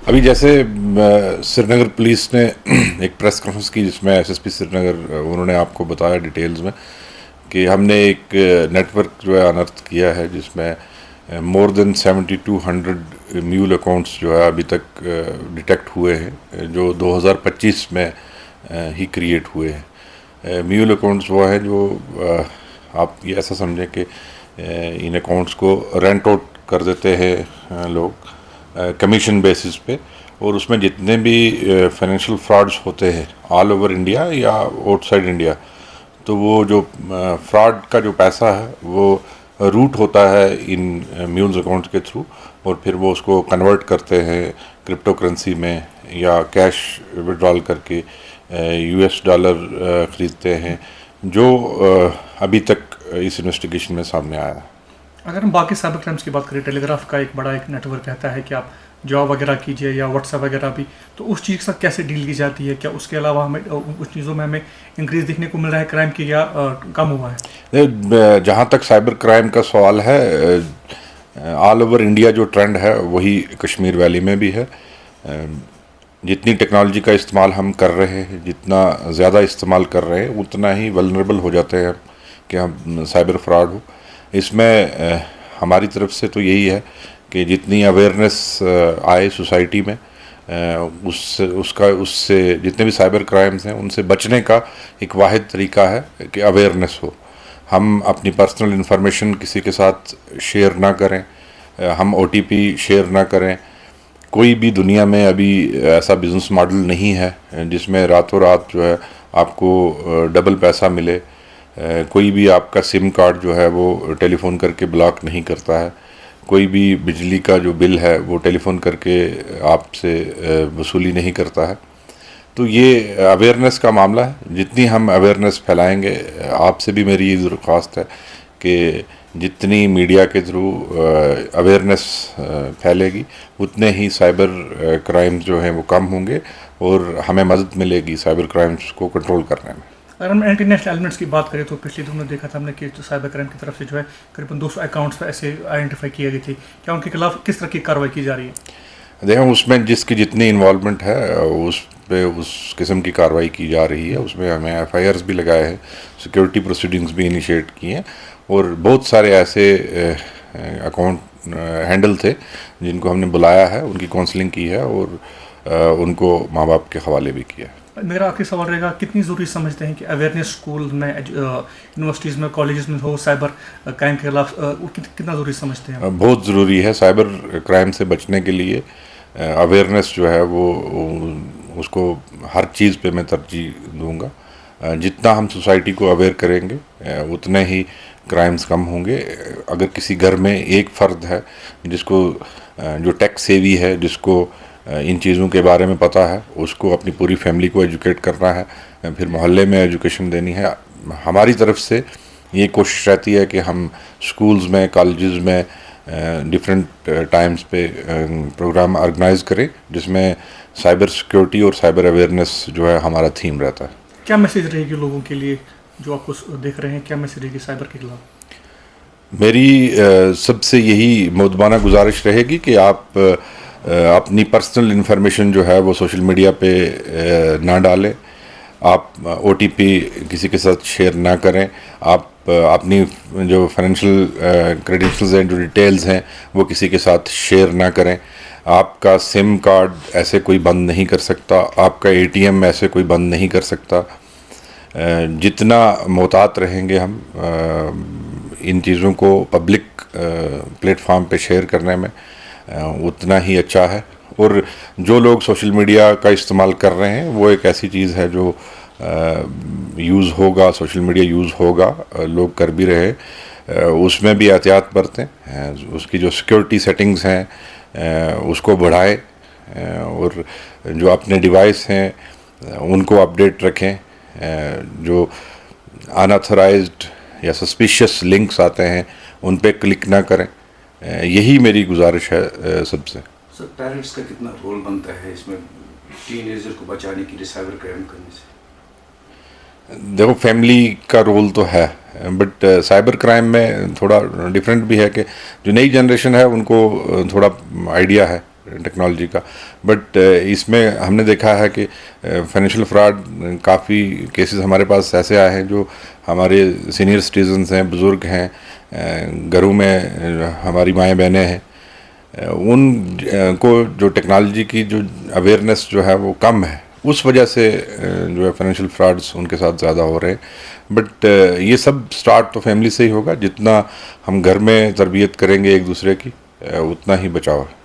ابھی جیسے سری نگر پولیس نے ایک پریس کانفرنس کی جس میں ایس ایس پی سری نگر انہوں نے آپ کو بتایا ڈیٹیلز میں کہ ہم نے ایک نیٹ ورک جو ہے انرتھ کیا ہے جس میں مور دین 7200 میول اکاؤنٹس جو ہے ابھی تک ڈیٹیکٹ ہوئے ہیں جو 2025 میں ہی کریٹ ہوئے ہیں. میول اکاؤنٹس وہ ہیں جو آپ یہ ایسا سمجھیں کہ ان اکاؤنٹس کو رینٹ آؤٹ کر دیتے ہیں لوگ کمیشن بیسس پہ, اور اس میں جتنے بھی فائنینشیل فراڈز ہوتے ہیں آل اوور انڈیا یا آؤٹ سائڈ انڈیا, تو وہ جو فراڈ کا جو پیسہ ہے وہ روٹ ہوتا ہے ان میولز اکاؤنٹس کے تھرو, اور پھر وہ اس کو کنورٹ کرتے ہیں کرپٹو کرنسی میں یا کیش وڈرال کر کے یو ایس ڈالر خریدتے ہیں, جو ابھی تک اس انویسٹیگیشن میں سامنے آیا ہے. اگر ہم باقی سائبر کرائمس کی بات کریں, ٹیلی گراف کا ایک بڑا ایک نیٹ ورک رہتا ہے کہ آپ جاب وغیرہ کیجیے یا واٹس ایپ وغیرہ بھی, تو اس چیز کے ساتھ کیسے ڈیل کی جاتی ہے؟ کیا اس کے علاوہ ہمیں اس چیزوں میں ہمیں انکریز دیکھنے کو مل رہا ہے کرائم کی, یا کم ہوا ہے؟ جہاں تک سائبر کرائم کا سوال ہے, آل اوور انڈیا جو ٹرینڈ ہے وہی کشمیر ویلی میں بھی ہے. جتنی ٹیکنالوجی کا استعمال ہم کر رہے ہیں, جتنا زیادہ استعمال کر رہے ہیں, اتنا ہی ولنریبل ہو جاتے ہیں کہ ہم سائبر فراڈ ہو. اس میں ہماری طرف سے تو یہی ہے کہ جتنی اویئرنیس آئے سوسائٹی میں, اس سے جتنے بھی سائبر کرائمز ہیں ان سے بچنے کا ایک واحد طریقہ ہے کہ اویئرنیس ہو. ہم اپنی پرسنل انفارمیشن کسی کے ساتھ شیئر نہ کریں, ہم او ٹی پی شیئر نہ کریں. کوئی بھی دنیا میں ابھی ایسا بزنس ماڈل نہیں ہے جس میں راتوں رات جو ہے آپ کو ڈبل پیسہ ملے. کوئی بھی آپ کا سم کارڈ جو ہے وہ ٹیلی فون کر کے بلاک نہیں کرتا ہے. کوئی بھی بجلی کا جو بل ہے وہ ٹیلی فون کر کے آپ سے وصولی نہیں کرتا ہے. تو یہ اویئرنیس کا معاملہ ہے. جتنی ہم اویئرنیس پھیلائیں گے, آپ سے بھی میری یہ درخواست ہے کہ جتنی میڈیا کے تھرو اویئرنیس پھیلے گی اتنے ہی سائبر کرائمز جو ہیں وہ کم ہوں گے, اور ہمیں مدد ملے گی سائبر کرائمز کو کنٹرول کرنے میں. اگر ہم انٹرنیشنل ایلیمنٹس کی بات کریں تو پچھلے دنوں دیکھا تھا ہم نے کہ سائبر کرائم کی طرف سے جو ہے قریباً 200 اکاؤنٹس ایسے آئیڈینٹیفائی کیے گئے تھے. کیا ان کے خلاف کس طرح کی کارروائی کی جا رہی ہے؟ دیکھیں, اس میں جس کی جتنی انوالومنٹ ہے اس پہ اس قسم کی کارروائی کی جا رہی ہے. اس میں ہمیں ایف آئی آرز بھی لگائے ہیں, سیکورٹی پروسیڈنگز بھی انیشیٹ کی ہیں, اور بہت سارے ایسے اکاؤنٹ ہینڈل تھے جن کو ہم نے بلایا ہے, ان کی کاؤنسلنگ کی ہے, اور ان کو ماں باپ کے حوالے بھی کیا ہے. میرا آخری سوال رہے گا, کتنی ضروری سمجھتے ہیں کہ اویئرنیس اسکول میں, یونیورسٹیز میں, کالجز میں ہو سائبر کرائم کے خلاف, کتنا ضروری سمجھتے ہیں؟ بہت ضروری ہے. سائبر کرائم سے بچنے کے لیے اویئرنیس جو ہے وہ اس کو ہر چیز پہ میں ترجیح دوں گا. جتنا ہم سوسائٹی کو اویئر کریں گے اتنے ہی کرائمز کم ہوں گے. اگر کسی گھر میں ایک فرد ہے جس کو جو ٹیک سیوی ہے, جس کو ان چیزوں کے بارے میں پتہ ہے, اس کو اپنی پوری فیملی کو ایجوکیٹ کرنا ہے, پھر محلے میں ایجوکیشن دینی ہے. ہماری طرف سے یہ کوشش رہتی ہے کہ ہم اسکولز میں, کالجز میں ڈفرینٹ ٹائمز پہ پروگرام آرگنائز کریں جس میں سائبر سیکیورٹی اور سائبر اویئرنیس جو ہے ہمارا تھیم رہتا ہے. کیا میسیج رہے گی لوگوں کے لیے جو آپ کو دیکھ رہے ہیں, کیا میسیج رہے گی سائبر کے خلاف؟ میری سب سے یہی مؤدبانہ گزارش رہے گی کہ آپ اپنی پرسنل انفارمیشن جو ہے وہ سوشل میڈیا پہ نہ ڈالیں. آپ او ٹی پی کسی کے ساتھ شیئر نہ کریں. آپ اپنی جو فائنینشیل کریڈینشلز ہیں, جو ڈیٹیلز ہیں, وہ کسی کے ساتھ شیئر نہ کریں. آپ کا سم کارڈ ایسے کوئی بند نہیں کر سکتا, آپ کا اے ٹی ایم ایسے کوئی بند نہیں کر سکتا. جتنا محتاط رہیں گے ہم ان چیزوں کو پبلک پلیٹ فارم پہ شیئر کرنے میں, اتنا ہی اچھا ہے. اور جو لوگ سوشل میڈیا کا استعمال کر رہے ہیں وہ ایک ایسی چیز ہے جو یوز ہوگا, سوشل میڈیا یوز ہوگا, لوگ کر بھی رہے, اس میں بھی احتیاط برتیں. اس کی جو سیکیورٹی سیٹنگز ہیں اس کو بڑھائیں, اور جو اپنے ڈیوائس ہیں ان کو اپڈیٹ رکھیں. جو اناتھورائزڈ یا سسپیشیس لنکس آتے ہیں ان پہ کلک نہ کریں. یہی میری گزارش ہے سب سے. سر, پیرنٹس کا کتنا رول بنتا ہے اس میں ٹین ایجر کو بچانے کے لیے سائبر کرائم کرنے سے؟ دیکھو, فیملی کا رول تو ہے, بٹ سائبر کرائم میں تھوڑا ڈفرینٹ بھی ہے کہ جو نئی جنریشن ہے ان کو تھوڑا آئیڈیا ہے ٹیکنالوجی کا. بٹ اس میں ہم نے دیکھا ہے کہ فائنینشیل فراڈ کافی کیسز ہمارے پاس ایسے آئے ہیں جو ہمارے سینئر سٹیزنز ہیں, بزرگ ہیں, گھروں میں ہماری مائیں بہنیں ہیں, ان کو جو ٹیکنالوجی کی جو اویئرنیس جو ہے وہ کم ہے, اس وجہ سے جو ہے فائنینشیل فراڈز ان کے ساتھ زیادہ ہو رہے ہیں. بٹ یہ سب سٹارٹ تو فیملی سے ہی ہوگا. جتنا ہم گھر میں تربیت کریں گے ایک دوسرے کی اتنا ہی بچاؤ ہے.